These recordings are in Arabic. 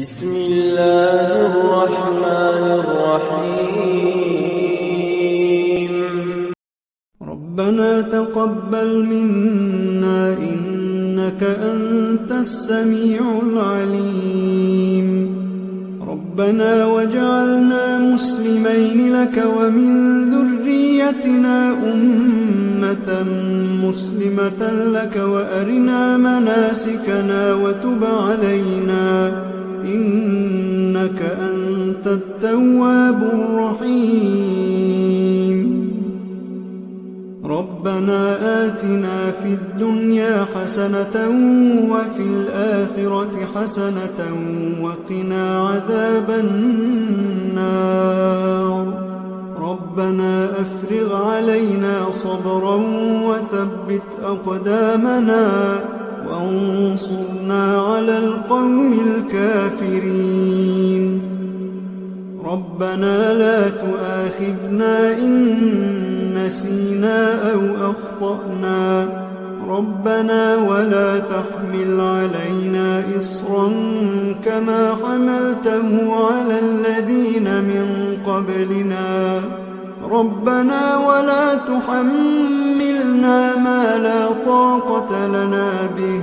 بسم الله الرحمن الرحيم. ربنا تقبل منا إنك أنت السميع العليم. ربنا واجعلنا مسلمين لك ومن ذريتنا أمة مسلمة لك وأرنا مناسكنا وتب علينا إنك أنت التواب الرحيم. ربنا آتنا في الدنيا حسنة وفي الآخرة حسنة وقنا عذاب النار. ربنا أفرغ علينا صبرا وثبت أقدامنا وانصرنا على القوم الكافرين. ربنا لا تؤاخذنا إن نسينا أو أخطأنا. ربنا ولا تحمل علينا إصرا كما حملته على الذين من قبلنا. ربنا ولا تحملنا ما لا طاقة لنا به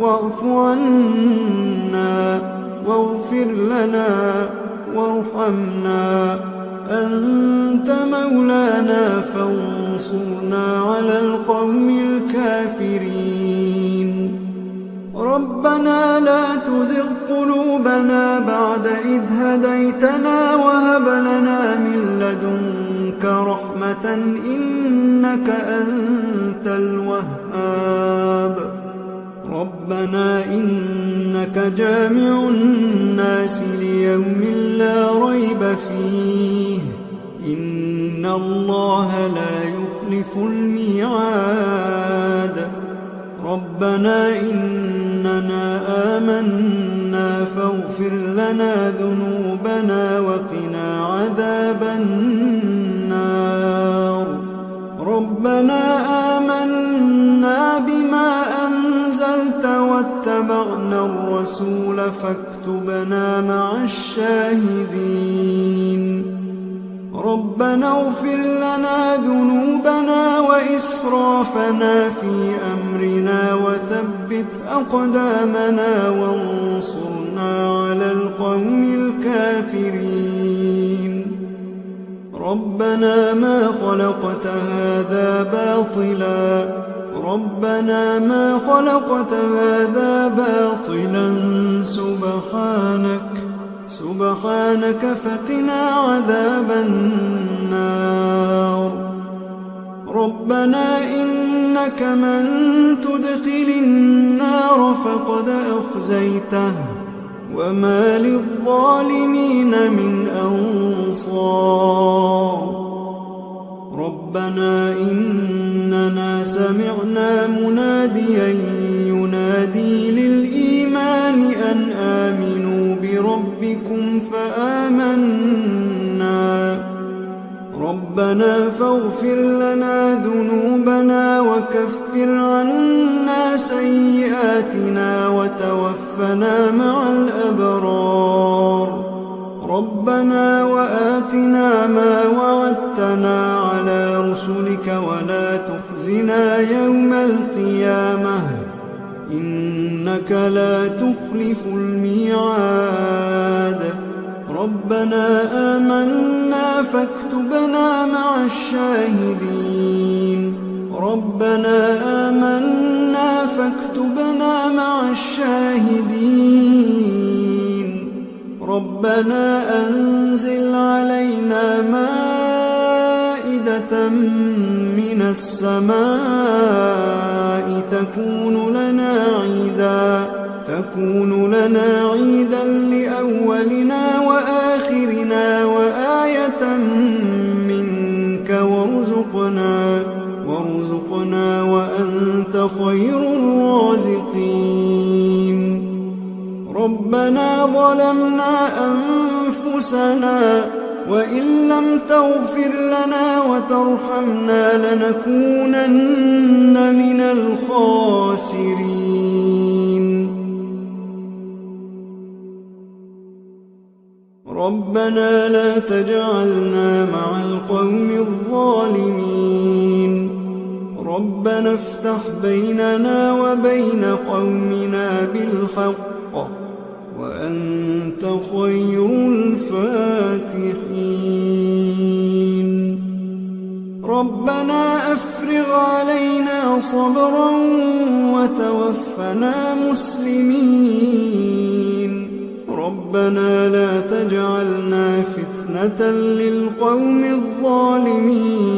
واعف عنا واغفر لنا وارحمنا أنت مولانا فانصرنا على القوم الكافرين. ربنا لا تزغ قلوبنا بعد إذ هديتنا وهب لنا من لدنك رحمة إنك أنت الوهاب. ربنا إنك جامع الناس ليوم لا ريب فيه إن الله لا يخلف الميعاد. ربنا إننا آمنا فاغفر لنا ذنوبنا وقنا عذاب النار. ربنا آمنا بما أنزلت واتبعنا الرسول فاكتبنا مع الشاهدين. ربنا اغفر لنا ذنوبنا وإسرافنا في أمرنا وثبت أقدامنا وانصرنا على القوم الكافرين. ربنا ما خلقت هذا باطلا. ربنا ما خلقت هذا باطلا سبحانك فقنا عذاب النار. ربنا إنك من تدخل النار فقد أخزيته وما للظالمين من أنصار. ربنا إننا سمعنا مناديا ينادي للإيمان أن آمنوا بربكم فآمنا. ربنا فاغفر لنا ذنوبنا وكفر عنا سيئاتنا وتوفنا مع الأبرار. ربنا وآتنا ما وعدتنا على رسلك ولا تخزنا يوم القيامة إنك لا تخلف الميعاد. ربنا آمنا فاكتبنا مع الشاهدين. ربنا آمنا فاكتبنا مع الشاهدين. ربنا أنزل علينا مائدة من السماء تكون لنا عيدا لأولنا وآخرنا وآية منك وارزقنا وأنت خير الرازقين. ربنا ظلمنا أنفسنا وإن لم تغفر لنا وترحمنا لنكونن من الخاسرين. ربنا لا تجعلنا مع القوم الظالمين ربنا افتح بيننا وبين قومنا بالحق وأنت خير الفاتحين ربنا أفرغ علينا صبرا وتوفنا مسلمين ربنا لا تجعلنا فتنة للقوم الظالمين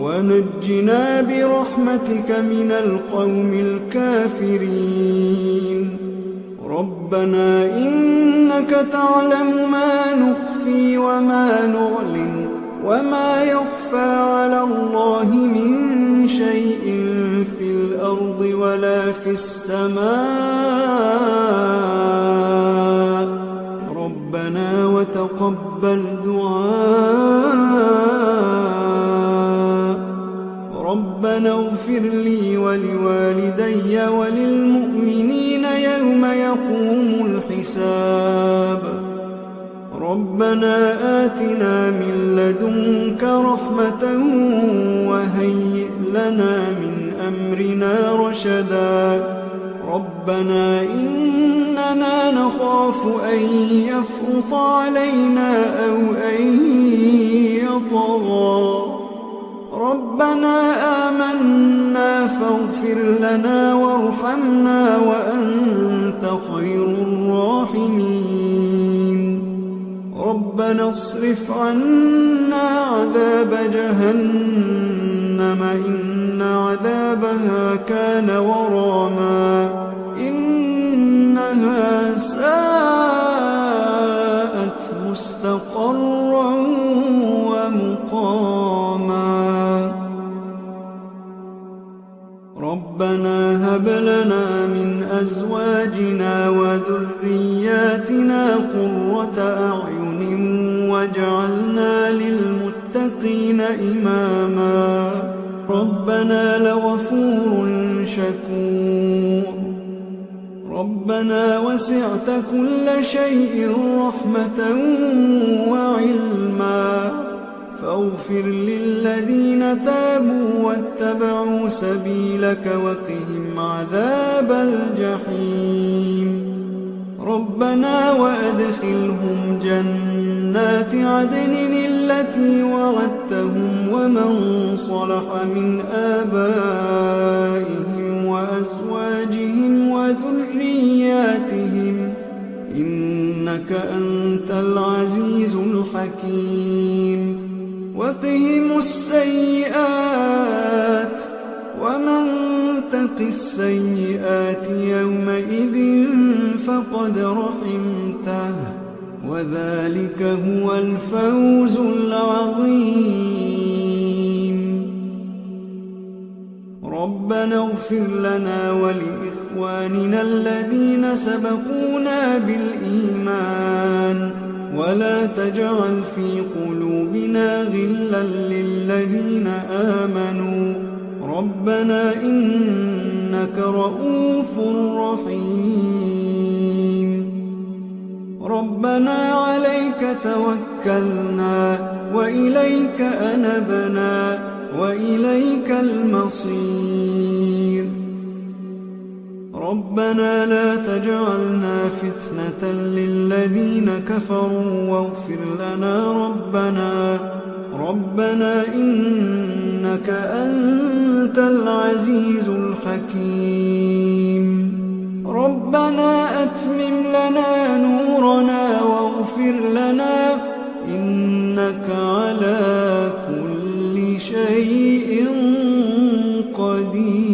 ونجنا برحمتك من القوم الكافرين ربنا إنك تعلم ما نخفي وما نعلن وما يخفى على الله من شيء في الأرض ولا في السماء ربنا وتقبل دعاء ربنا اغفر لي ولوالدي وللمؤمنين يوم يقوم الحساب ربنا آتنا من لدنك رحمة وهيئ لنا من أمرنا رشدا ربنا إننا نخاف أن يفرط علينا أو أن يطغى ربنا آمنا فاغفر لنا وارحمنا وأنت خير الراحمين ربنا اصرف عنا عذاب جهنم إن عذابها كان غراما إنها ساءت مستقرا ومقاما ربنا هب لنا من أزواجنا وذرياتنا قرة أعين واجعلنا للمتقين إماما ربنا لغفور شكور ربنا وسعت كل شيء رحمة وعلما فاغفر للذين تابوا واتبعوا سبيلك وقهم عذاب الجحيم ربنا وأدخلهم جنات عدن التي وعدتهم ومن صلح من آبائهم وأزواجهم وذرياتهم إنك أنت العزيز الحكيم وقهم السيئات ومن تق السيئات يومئذ فقد رحمته وذلك هو الفوز العظيم ربنا اغفر لنا ولإخواننا الذين سبقونا بالإيمان ولا تجعل في قلوبنا غلا للذين آمنوا ربنا إنك رؤوف رحيم ربنا عليك توكلنا وإليك أنبنا وإليك المصير ربنا لا تجعلنا فتنة للذين كفروا واغفر لنا ربنا إنك أنت العزيز الحكيم ربنا أتمم لنا نورنا واغفر لنا إنك على كل شيء قدير